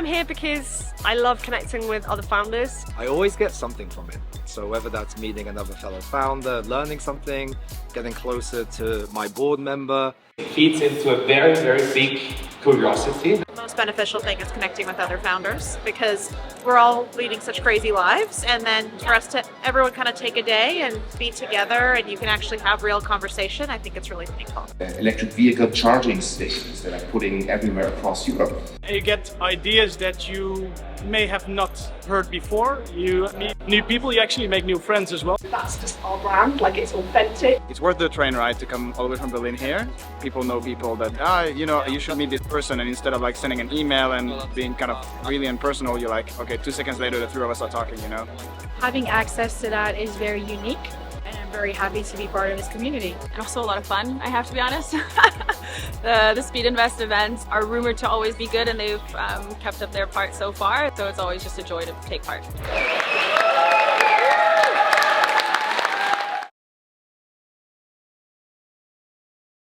I'm here because I love connecting with other founders. I always get something from it. So whether that's meeting another fellow founder, learning something, getting closer to my board member. It feeds into a very, very big curiosity. The most beneficial thing is connecting with other founders because we're all leading such crazy lives, and then for us to everyone kind of take a day and be together and you can actually have real conversation, I think it's really meaningful. Electric vehicle charging stations that are putting everywhere across Europe. You get ideas that you may have not heard before. You meet new people, you actually make new friends as well. That's just our brand, like it's authentic. It's worth the train ride to come all the way from Berlin here. People know people that, you should meet this person, and instead of like sending an email and being kind of really impersonal, you're like, okay, 2 seconds later the three of us are talking, Having access to that is very unique, and I'm very happy to be part of this community. And also a lot of fun, I have to be honest. The Speedinvest events are rumored to always be good, and they've kept up their part so far, so it's always just a joy to take part.